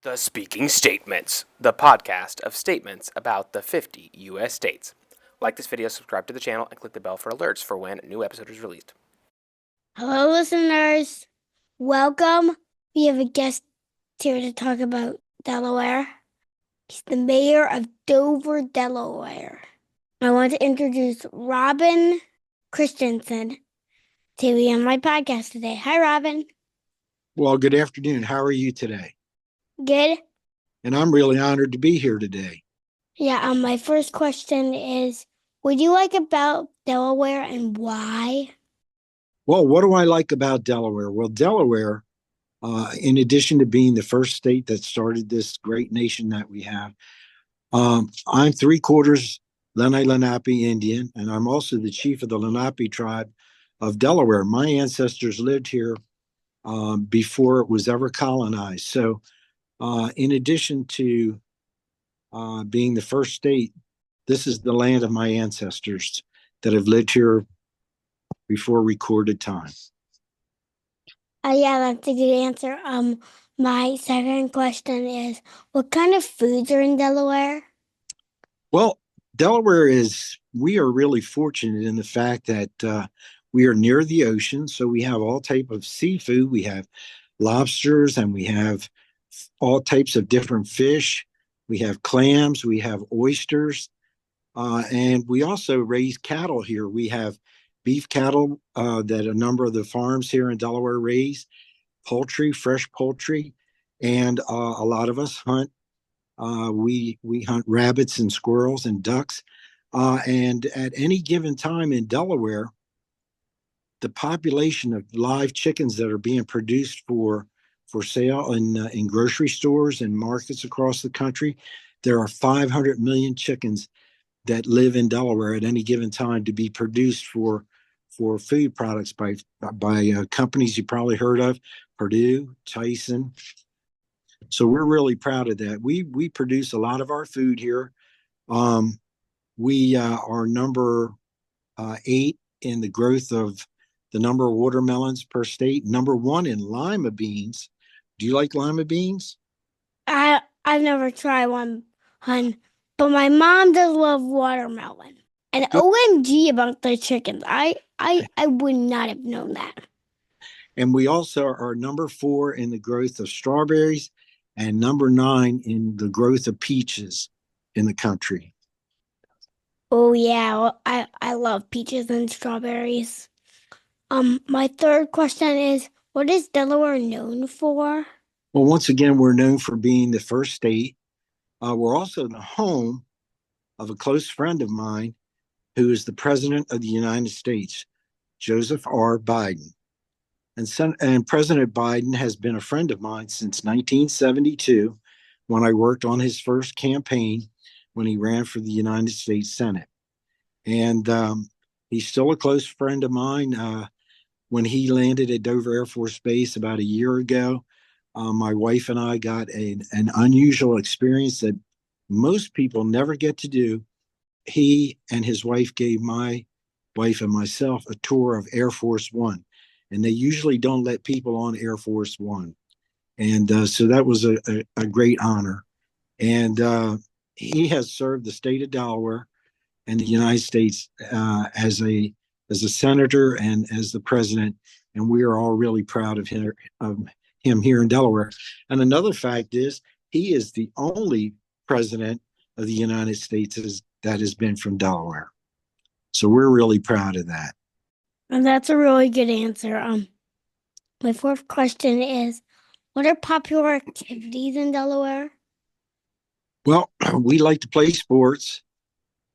The Speaking Statements, the podcast of statements about the 50 U.S. states. Like this video, subscribe to the channel, and click the bell for alerts for when a new episode is released. Hello, listeners. Welcome. We have a guest here to talk about Delaware. He's the mayor of Dover, Delaware. I want to introduce Robin Christiansen to be on my podcast today. Hi, Robin. Well, good afternoon. How are you today? Good. And I'm really honored to be here today. Yeah, my first question is, what do you like about Delaware and why? Well, what do I like about Delaware? Well, Delaware, in addition to being the first state that started this great nation that we have, I'm 3/4 Lenni Lenape Indian, and I'm also the chief of the Lenape tribe of Delaware. My ancestors lived here before it was ever colonized. So, in addition to being the first state, this is the land of my ancestors that have lived here before recorded time. Yeah, that's a good answer. My second question is, what kind of foods are in Delaware? Well, we are really fortunate in the fact that we are near the ocean. So we have all type of seafood. We have lobsters and we have all types of different fish. We have clams, we have oysters, and we also raise cattle here. We have beef cattle that a number of the farms here in Delaware raise, poultry, fresh poultry, and a lot of us hunt. We hunt rabbits and squirrels and ducks. And at any given time in Delaware, the population of live chickens that are being produced for sale in grocery stores and markets across the country, there are 500 million chickens that live in Delaware at any given time to be produced for food products by companies you probably heard of, Purdue, Tyson. So we're really proud of that. We produce a lot of our food here. We are number 8 in the growth of the number of watermelons per state. Number 1 in lima beans. Do you like lima beans? I've never tried one, hun, but my mom does love watermelon. And Good. OMG about the chickens. I would not have known that. And we also are number 4 in the growth of strawberries and number 9 in the growth of peaches in the country. Oh yeah, well, I love peaches and strawberries. My third question is, what is Delaware known for? Well, once again, we're known for being the first state. We're also the home of a close friend of mine who is the President of the United States, Joseph R. Biden. And President Biden has been a friend of mine since 1972 when I worked on his first campaign when he ran for the United States Senate. And he's still a close friend of mine. When he landed at Dover Air Force Base about a year ago, my wife and I got an unusual experience that most people never get to do. He and his wife gave my wife and myself a tour of Air Force One, and they usually don't let people on Air Force One. And so that was a great honor. And he has served the state of Delaware and the United States as a senator and as the president, and we are all really proud of him here in Delaware. And another fact is he is the only president of the United States that has been from Delaware. So we're really proud of that. And that's a really good answer. My fourth question is, what are popular activities in Delaware? Well, we like to play sports.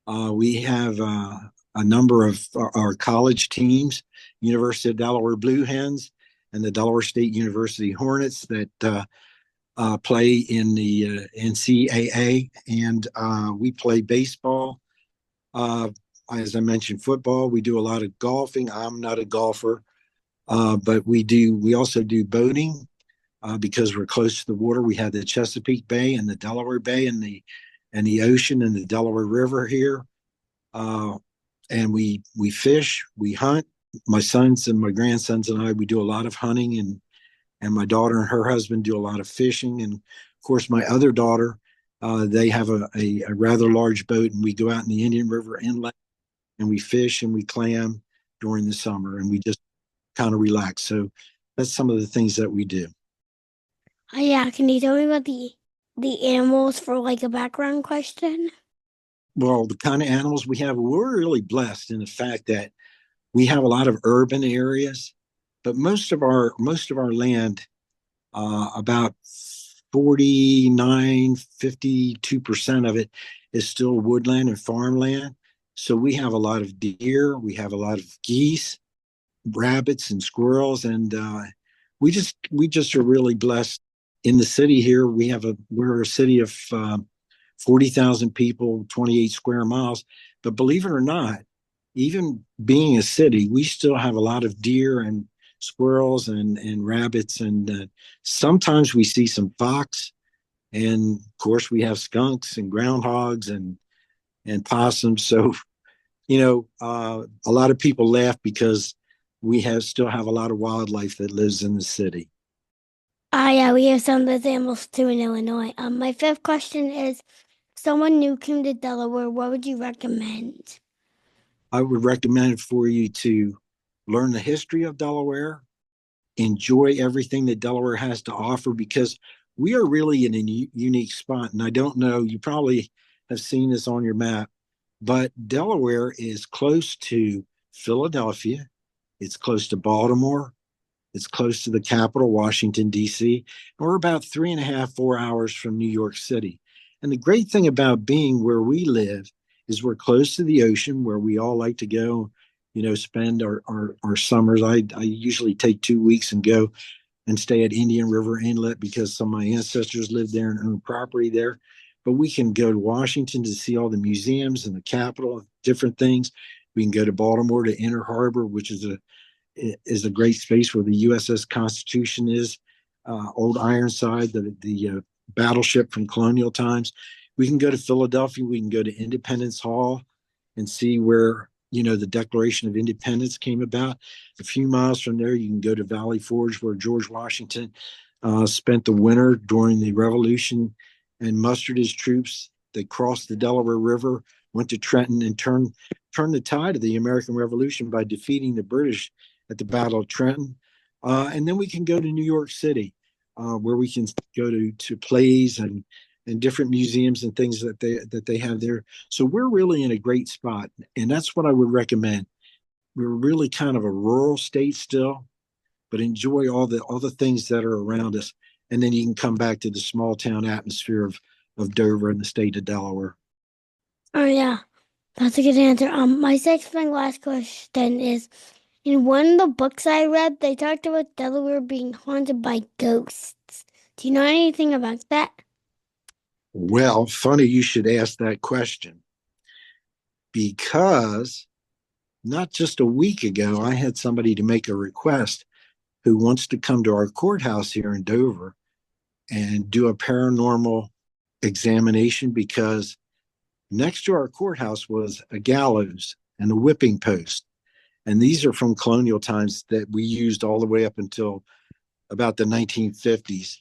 We have a number of our college teams, University of Delaware Blue Hens and the Delaware State University Hornets that play in the NCAA, and we play baseball. As I mentioned, football. We do a lot of golfing. I'm not a golfer, but we also do boating because we're close to the water. We have the Chesapeake Bay and the Delaware Bay and the ocean and the Delaware River here. And we fish, we hunt. My sons and my grandsons and I, we do a lot of hunting, and my daughter and her husband do a lot of fishing. And course, my other daughter, they have a rather large boat, and we go out in the Indian River Inlet and we fish and we clam during the summer, and we just kind of relax. So that's some of the things that we do. Oh yeah, can you tell me about the animals for like a background question? Well, the kind of animals we have, we're really blessed in the fact that we have a lot of urban areas, but most of our land, about 52% of it is still woodland and farmland. So we have a lot of deer, we have a lot of geese, rabbits, and squirrels, and we just are really blessed. In the city here, we're a city of 40,000 people, 28 square miles. But believe it or not, even being a city, we still have a lot of deer and squirrels and rabbits, and sometimes we see some fox, and of course we have skunks and groundhogs and possums. So a lot of people laugh because still have a lot of wildlife that lives in the city. Ah yeah, we have some of those animals too in Illinois. My fifth question is, if someone new came to Delaware, what would you recommend? I would recommend for you to learn the history of Delaware, enjoy everything that Delaware has to offer, because we are really in a unique spot. And I don't know, you probably have seen this on your map, but Delaware is close to Philadelphia, it's close to Baltimore, it's close to the capital, Washington, D.C., and we're about 3.5, 4 hours from New York City. And the great thing about being where we live is we're close to the ocean, where we all like to go, spend our summers. I usually take 2 weeks and go and stay at Indian River Inlet because some of my ancestors lived there and owned property there. But we can go to Washington to see all the museums and the Capitol, different things. We can go to Baltimore to Inner Harbor, which is a great space where the USS Constitution is, Old Ironside, the battleship from colonial times. We can go to Philadelphia. We can go to Independence Hall and see where the Declaration of Independence came about. A few miles from there, you can go to Valley Forge, where George Washington spent the winter during the Revolution and mustered his troops. They crossed the Delaware River, went to Trenton, and turned the tide of the American Revolution by defeating the British at the Battle of Trenton. And then we can go to New York City, where we can go to plays and different museums and things that they have there. So we're really in a great spot, and that's what I would recommend. We're really kind of a rural state still, but enjoy all the things that are around us, and then you can come back to the small town atmosphere of Dover and the state of Delaware. Oh yeah, that's a good answer. My sixth and last question is, in one of the books I read, they talked about Delaware being haunted by ghosts. Do you know anything about that? Well, funny you should ask that question, because not just a week ago, I had somebody to make a request who wants to come to our courthouse here in Dover and do a paranormal examination, because next to our courthouse was a gallows and a whipping post. And these are from colonial times that we used all the way up until about the 1950s.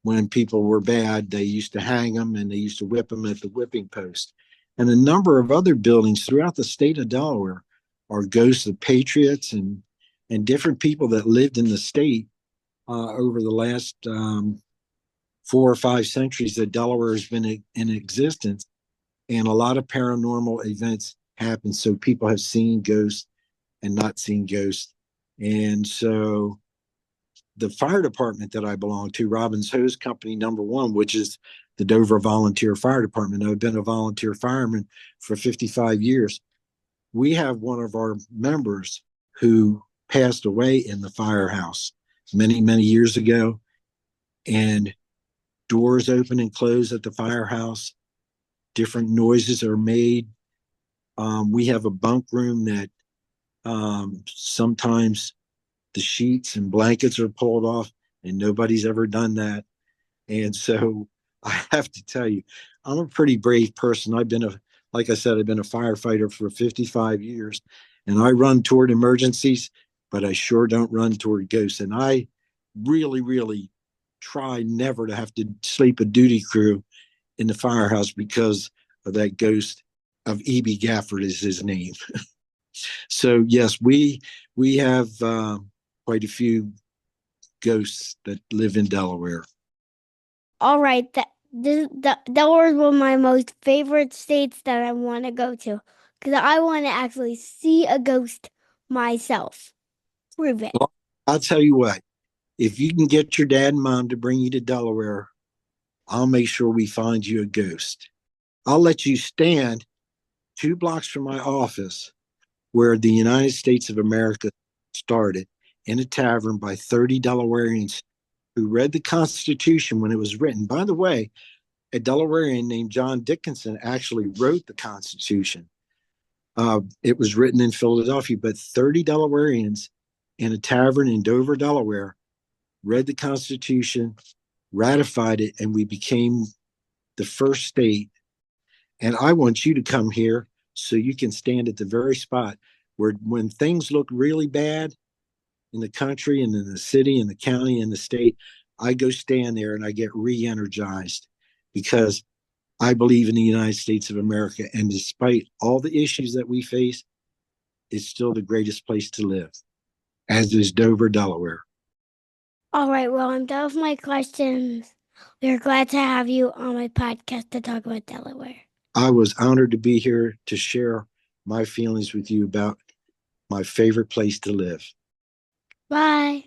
When people were bad, they used to hang them and they used to whip them at the whipping post. And a number of other buildings throughout the state of Delaware are ghosts of patriots and different people that lived in the state over the last 4 or 5 centuries that Delaware has been in existence. And a lot of paranormal events happen. So people have seen ghosts and not seen ghosts. And so the fire department that I belong to, Robbins Hose Company #1, which is the Dover Volunteer Fire Department. I've been a volunteer fireman for 55 years. We have one of our members who passed away in the firehouse many, many years ago. And doors open and close at the firehouse. Different noises are made. We have a bunk room that sometimes the sheets and blankets are pulled off, and nobody's ever done that. And so I have to tell you, I'm a pretty brave person. Like I said, I've been a firefighter for 55 years, and I run toward emergencies, but I sure don't run toward ghosts. And I really, really try never to have to sleep a duty crew in the firehouse because of that ghost of E.B. Gafford is his name. So yes, we have quite a few ghosts that live in Delaware. All right, Delaware is one of my most favorite states that I want to go to because I want to actually see a ghost myself. Prove it. Well, I'll tell you what, if you can get your dad and mom to bring you to Delaware, I'll make sure we find you a ghost. I'll let you stand 2 blocks from my office where the United States of America started in a tavern by 30 Delawareans who read the Constitution when it was written. By the way, a Delawarean named John Dickinson actually wrote the Constitution. It was written in Philadelphia, but 30 Delawareans in a tavern in Dover, Delaware, read the Constitution, ratified it, and we became the first state. And I want you to come here so you can stand at the very spot where, when things look really bad in the country and in the city and the county and the state, I go stand there and I get re-energized because I believe in the United States of America. And despite all the issues that we face, it's still the greatest place to live, as is Dover, Delaware. All right, well, I'm done with my questions. We're glad to have you on my podcast to talk about Delaware. I was honored to be here to share my feelings with you about my favorite place to live. Bye.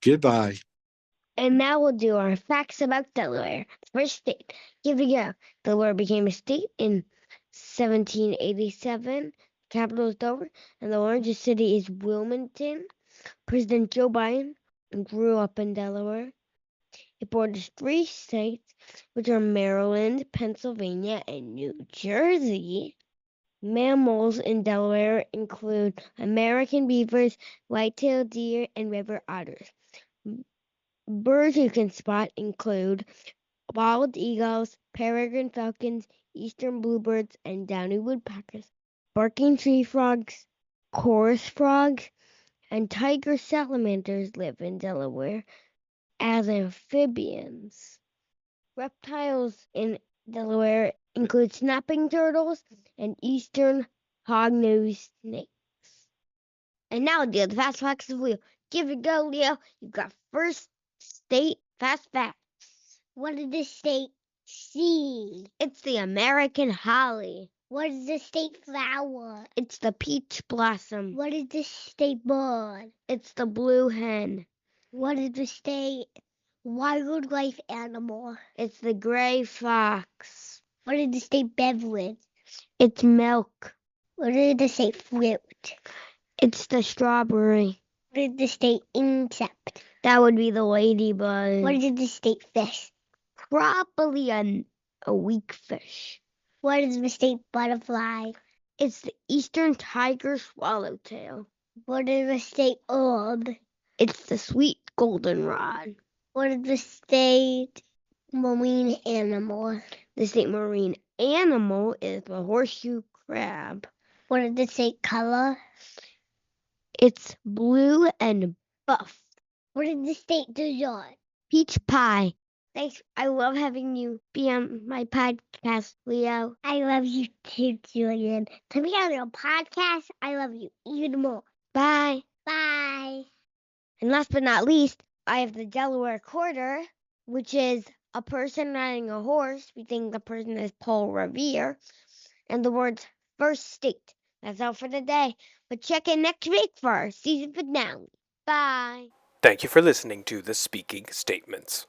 Goodbye. And now we'll do our facts about Delaware. First state. Here we go. Delaware became a state in 1787. Capital is Dover, and the largest city is Wilmington. President Joe Biden grew up in Delaware. It borders 3 states, which are Maryland, Pennsylvania, and New Jersey. Mammals in Delaware include American beavers, white-tailed deer, and river otters. Birds you can spot include bald eagles, peregrine falcons, eastern bluebirds, and downy woodpeckers. Barking tree frogs, chorus frogs, and tiger salamanders live in Delaware as amphibians. Reptiles in Delaware include snapping turtles and eastern hognose snakes. And now, Leo, the fast facts of Leo. Give it a go, Leo. You got first state fast facts. What is the state seed? It's the American holly. What is the state flower? It's the peach blossom. What is the state bird? It's the blue hen. What is the state wildlife animal? It's the gray fox. What is the state beverage? It's milk. What is the state fruit? It's the strawberry. What is the state insect? That would be the ladybug. What is the state fish? Probably a weak fish. What is the state butterfly? It's the eastern tiger swallowtail. What is the state herb? It's the sweet goldenrod. What is the state marine animal? The state marine animal is the horseshoe crab. What is the state color? It's blue and buff. What is the state dessert? Peach pie. Thanks. I love having you be on my podcast, Leo. I love you too, Julian. To be on your podcast, I love you even more. Bye. Bye. And last but not least, I have the Delaware Quarter, which is a person riding a horse. We think the person is Paul Revere. And the words first state. That's all for today. But check in next week for our season finale. Bye. Thank you for listening to the Speaking Statements.